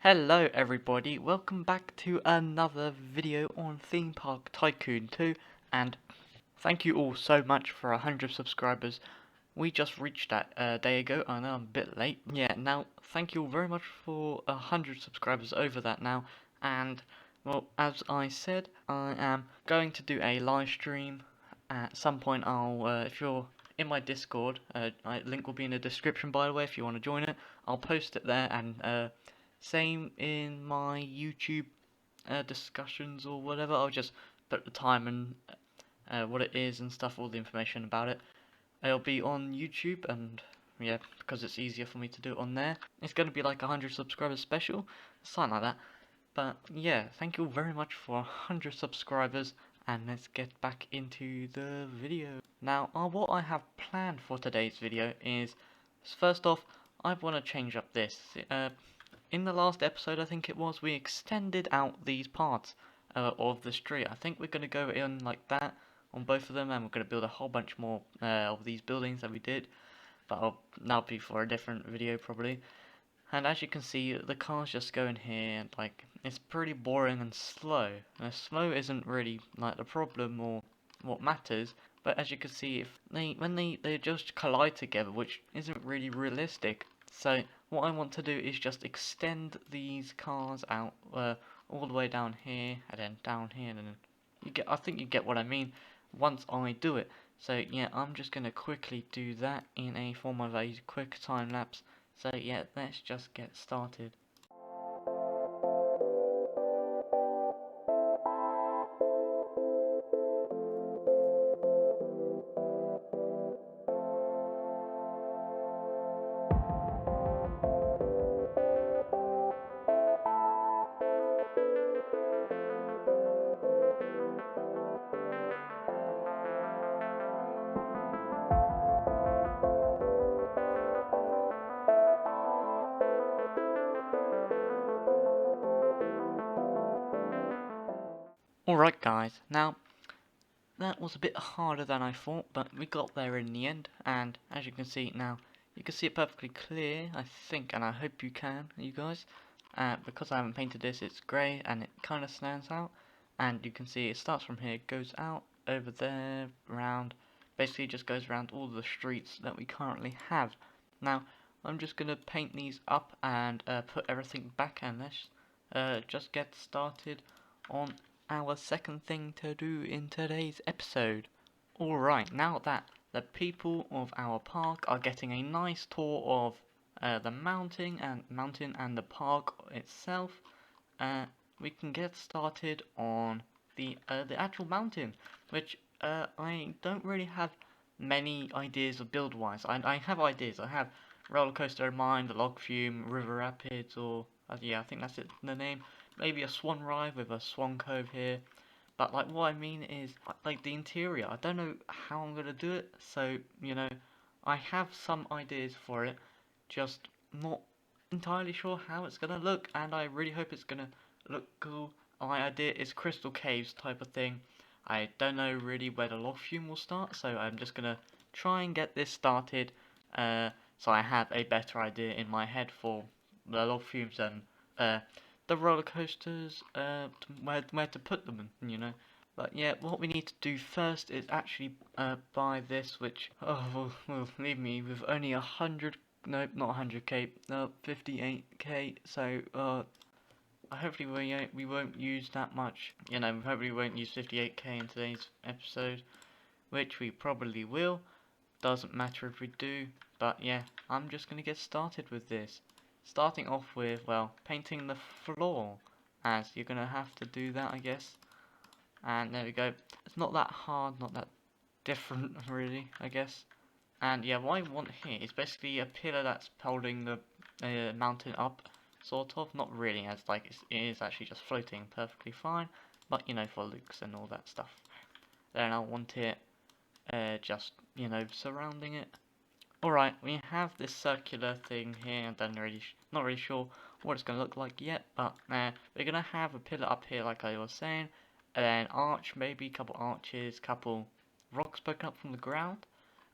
Hello everybody, welcome back to another video on Theme Park Tycoon 2, and thank you all so much for 100 subscribers. We just reached that a day ago. I know I'm a bit late. Yeah, now thank you all very much for 100 subscribers over that now, and well, as I said, I am going to do a live stream at some point. If you're in my Discord, link will be in the description by the way if you want to join it. I'll post it there, and same in my YouTube discussions or whatever. I'll just put the time and what it is and stuff, all the information about it. It'll be on YouTube, and yeah, because it's easier for me to do it on there. It's going to be like 100 subscribers special, something like that. But yeah, thank you all very much for 100 subscribers, and let's get back into the video. Now, what I have planned for today's video is, first off, I want to change up this. In the last episode, I think it was, we extended out these parts of the street. I think we're going to go in like that on both of them, and we're going to build a whole bunch more of these buildings that we did. But that'll be for a different video probably. And as you can see, the cars just go in here, and like, it's pretty boring and slow. Now, slow isn't really like the problem or what matters, but as you can see, if when they just collide together, which isn't really realistic. So what I want to do is just extend these cars out all the way down here, and then down here, and then I think you get what I mean once I do it. So yeah, I'm just gonna quickly do that in a form of a quick time lapse. So yeah, let's just get started. Alright guys, now that was a bit harder than I thought, but we got there in the end, and as you can see now, you can see it perfectly clear, I think, and I hope you can, you guys. Because I haven't painted this, it's grey, and it kind of stands out, and you can see it starts from here, goes out, over there, round, basically just goes around all the streets that we currently have. Now, I'm just going to paint these up and put everything back, and let's just get started on our second thing to do in today's episode. Alright, now that the people of our park are getting a nice tour of the mountain and the park itself, we can get started on the actual mountain, which I don't really have many ideas of build wise. I have ideas. I have roller coaster in mind, the log fume, river rapids, or yeah, I think that's it, the name. Maybe a swan ride with a swan cove here. But like, what I mean is like the interior. I don't know how I'm gonna do it, so you know, I have some ideas for it, just not entirely sure how it's gonna look, and I really hope it's gonna look cool. My idea is crystal caves type of thing. I don't know really where the log fume will start, so I'm just gonna try and get this started, so I have a better idea in my head for the log fumes and the roller coasters, where to put them, you know. But yeah, what we need to do first is actually buy this, which will leave me with only 100. Nope, not 100k. No, 58k. So hopefully we won't use that much. You know, hopefully we won't use 58k in today's episode, which we probably will. Doesn't matter if we do. But yeah, I'm just gonna get started with this. Starting off with, well, painting the floor, as you're gonna have to do that, I guess. And there we go. It's not that hard, not that different, really, I guess. And yeah, what I want here is basically a pillar that's holding the mountain up, sort of. Not really, as like it is actually just floating perfectly fine, but you know, for looks and all that stuff. Then I want it just, you know, surrounding it. Alright, we have this circular thing here. I don't really, not really sure what it's going to look like yet, but we're going to have a pillar up here like I was saying, and then arch, maybe a couple arches, couple rocks poking up from the ground,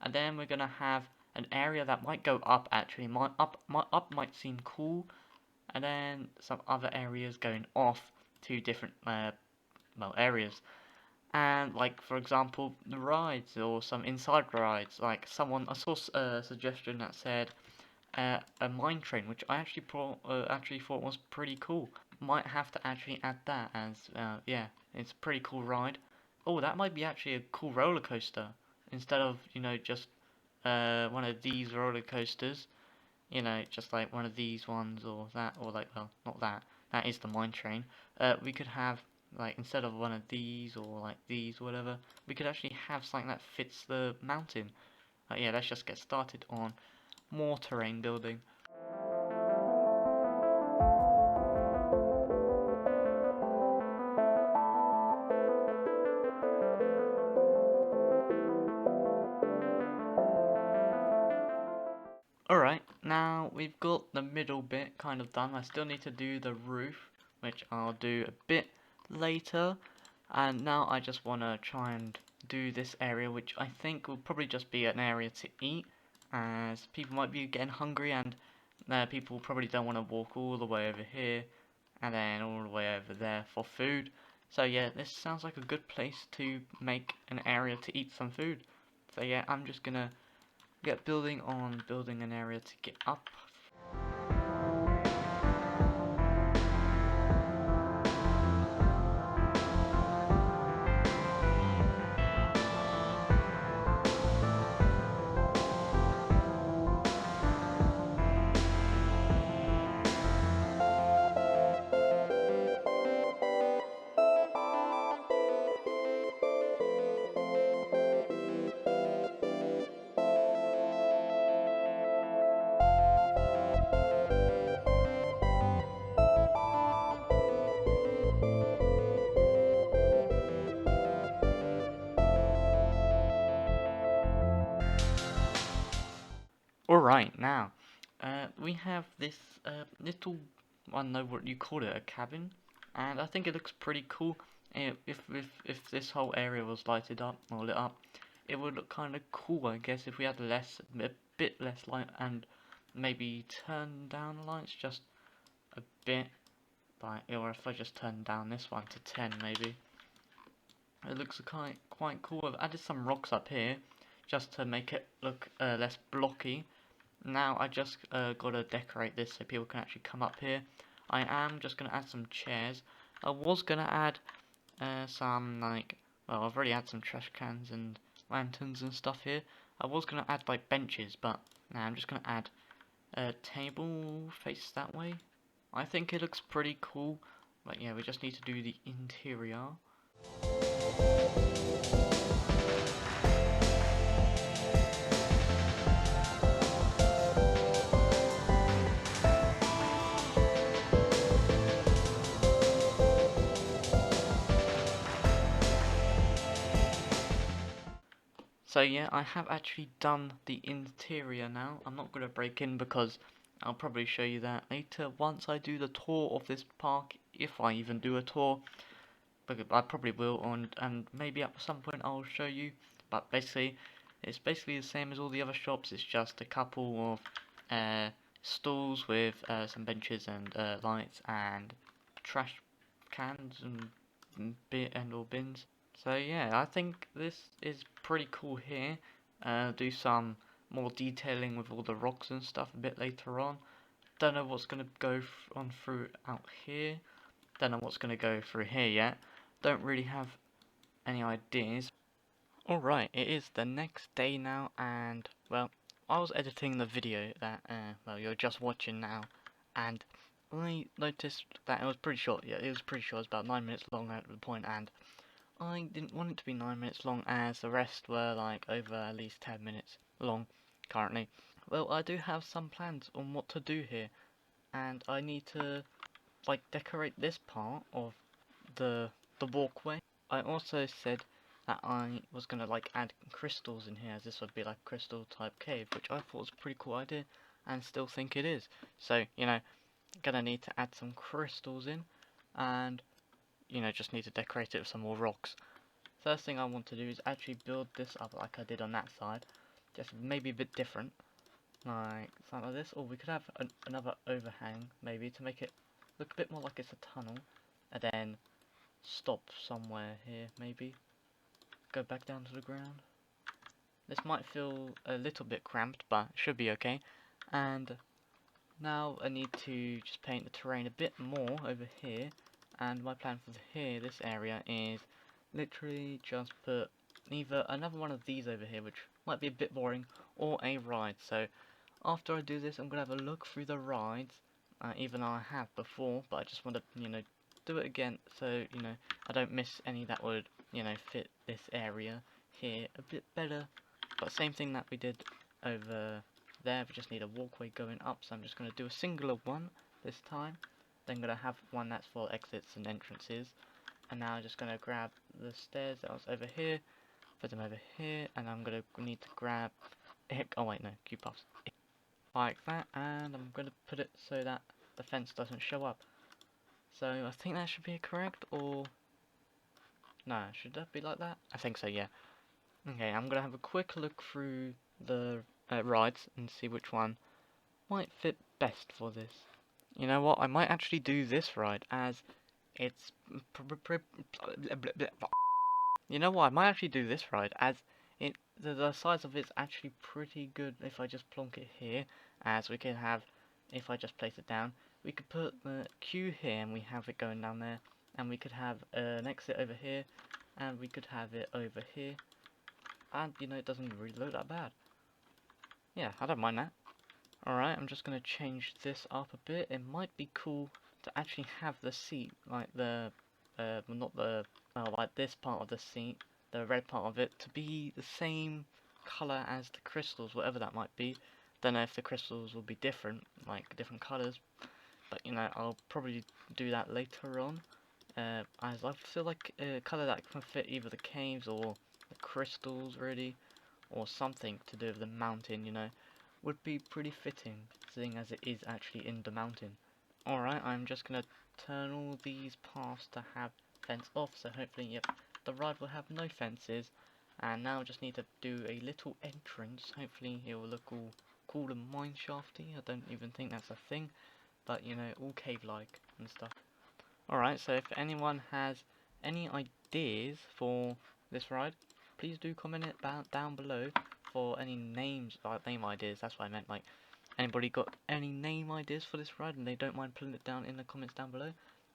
and then we're going to have an area that might go up actually. Up might seem cool, and then some other areas going off to different areas. And like for example, the rides or some inside rides. Like I saw a suggestion that said a mine train, which I actually thought was pretty cool. Might have to actually add that as yeah, it's a pretty cool ride. Oh, that might be actually a cool roller coaster instead of just one of these roller coasters. Just like one of these ones or that, or like, well, not that. That is the mine train. We could have, like, instead of one of these or like these or whatever, we could actually have something that fits the mountain. Yeah, let's just get started on more terrain building. Alright, now we've got the middle bit kind of done. I still need to do the roof, which I'll do a bit later. And now I just want to try and do this area, which I think will probably just be an area to eat, as people might be getting hungry, and people probably don't want to walk all the way over here and then all the way over there for food. So yeah, this sounds like a good place to make an area to eat some food. So yeah, I'm just gonna get building on building an area to get up. Alright, now, we have this little, I don't know what you call it, a cabin, and I think it looks pretty cool. If this whole area was lighted up, or lit up, it would look kind of cool, I guess, if we had a bit less light, and maybe turn down the lights just a bit, or if I just turn down this one to 10 maybe. It looks quite cool. I've added some rocks up here, just to make it look less blocky. Now I just gotta decorate this so people can actually come up here. I am just gonna add some chairs. I was gonna add some well, I've already had some trash cans and lanterns and stuff here. I was gonna add like benches, but now I'm just gonna add a table face that way. I think it looks pretty cool, but yeah, we just need to do the interior. So yeah, I have actually done the interior now. I'm not going to break in because I'll probably show you that later once I do the tour of this park, if I even do a tour. But I probably will, and maybe at some point I'll show you. But basically, it's basically the same as all the other shops. It's just a couple of stalls with some benches and lights and trash cans and or bins. So yeah, I think this is pretty cool here. Do some more detailing with all the rocks and stuff a bit later on. Don't know what's going to go on through out here. Don't know what's going to go through here yet. Don't really have any ideas. Alright, it is the next day now, and well, I was editing the video that well, you're just watching now, and I noticed that it was pretty short. Yeah, it was pretty short. It was about 9 minutes long at the point, and I didn't want it to be 9 minutes long, as the rest were like over at least 10 minutes long currently. Well, I do have some plans on what to do here, and I need to like decorate this part of the walkway. I also said that I was gonna like add crystals in here, as this would be like crystal type cave, which I thought was a pretty cool idea, and still think it is. So gonna need to add some crystals in, and just need to decorate it with some more rocks. First thing I want to do is actually build this up like I did on that side, just maybe a bit different. like something like this, or we could have another overhang maybe to make it look a bit more like it's a tunnel, and then stop somewhere here maybe. Go back down to the ground. This might feel a little bit cramped, but it should be okay. And now I need to just paint the terrain a bit more over here. And my plan for here, this area, is literally just put either another one of these over here, which might be a bit boring, or a ride. So after I do this, I'm going to have a look through the rides, even though I have before, but I just want to, do it again so, I don't miss any that would, fit this area here a bit better. But same thing that we did over there, we just need a walkway going up, so I'm just going to do a singular one this time. Then going to have one that's for exits and entrances. And now I'm just going to grab the stairs that was over here, put them over here, and I'm going to need to grab, oh wait, no, Q puffs. Like that, and I'm going to put it so that the fence doesn't show up. So I think that should be correct, or no, should that be like that? I think so, yeah. Okay, I'm going to have a quick look through the rides and see which one might fit best for this. You know what, I might actually do this ride as it's you know what, I might actually do this ride as the size of it's actually pretty good if I just plonk it here, as we can have, if I just place it down, we could put the queue here and we have it going down there, and we could have an exit over here, and we could have it over here, and it doesn't really look that bad. Yeah, I don't mind that. Alright, I'm just going to change this up a bit. It might be cool to actually have the seat, like the, not the, like this part of the seat, the red part of it, to be the same colour as the crystals, whatever that might be. Don't know if the crystals will be different, like different colours, but I'll probably do that later on. As I feel like a colour that can fit either the caves or the crystals, really, or something to do with the mountain, would be pretty fitting, seeing as it is actually in the mountain. Alright, I'm just going to turn all these paths to have fence off, so hopefully, yep, the ride will have no fences. And now I just need to do a little entrance. Hopefully it will look all cool and mineshafty. I don't even think that's a thing, but all cave-like and stuff. Alright, so if anyone has any ideas for this ride, please do comment it down below for any names, like name ideas, that's what I meant, like, anybody got any name ideas for this ride and they don't mind putting it down in the comments down below,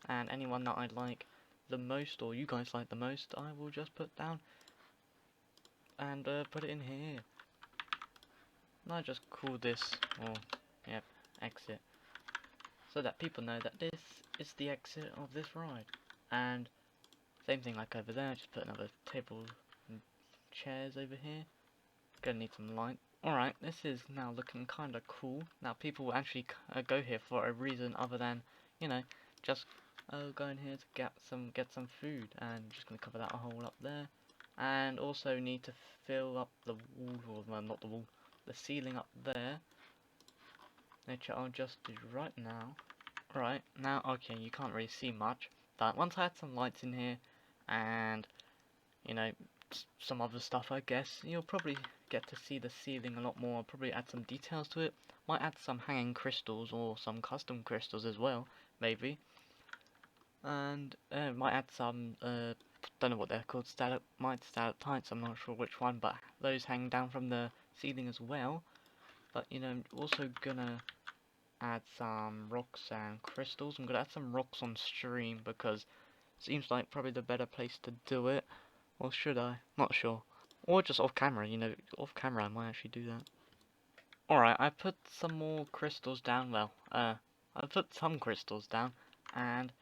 and anyone that I like the most, or you guys like the most, I will just put down and put it in here. And I just call this, or, yep, exit, so that people know that this is the exit of this ride. And same thing like over there, just put another table and chairs over here. Gonna need some light. Alright, this is now looking kinda cool. Now people will actually go here for a reason other than, just going here to get some food. And just gonna cover that hole up there. And also need to fill up the wall, or well, not the wall, the ceiling up there, which I'll just do right now. Right, now, okay, you can't really see much, but once I had some lights in here, and, some other stuff, I guess, you'll probably get to see the ceiling a lot more. I'll probably add some details to it, might add some hanging crystals, or some custom crystals as well, maybe, and might add some, don't know what they're called, stalactites, I'm not sure which one, but those hang down from the ceiling as well. But, I'm also gonna add some rocks and crystals. I'm gonna add some rocks on stream because it seems like probably the better place to do it. Or should I? Not sure. Or just off camera, off camera I might actually do that. Alright, I put some more crystals down. Well, I put some crystals down, and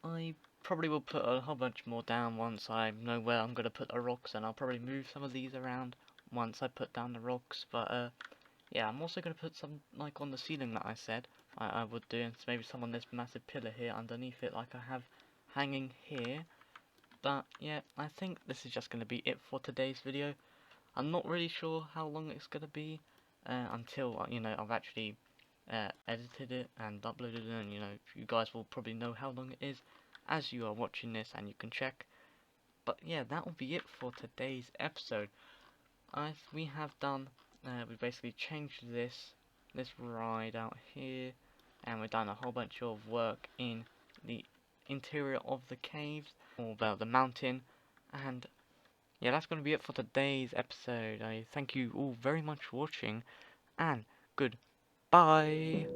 I probably will put a whole bunch more down once I know where I'm gonna put the rocks, and I'll probably move some of these around once I put down the rocks. But yeah, I'm also going to put some, like, on the ceiling that I said I would do, and maybe some on this massive pillar here underneath it, like I have hanging here. But, yeah, I think this is just going to be it for today's video. I'm not really sure how long it's going to be, until, I've actually edited it and uploaded it, and, you guys will probably know how long it is as you are watching this, and you can check. But, yeah, that will be it for today's episode. We have done we basically changed this ride out here, and we've done a whole bunch of work in the interior of the caves, or the mountain, and yeah, that's going to be it for today's episode. I thank you all very much for watching, and goodbye.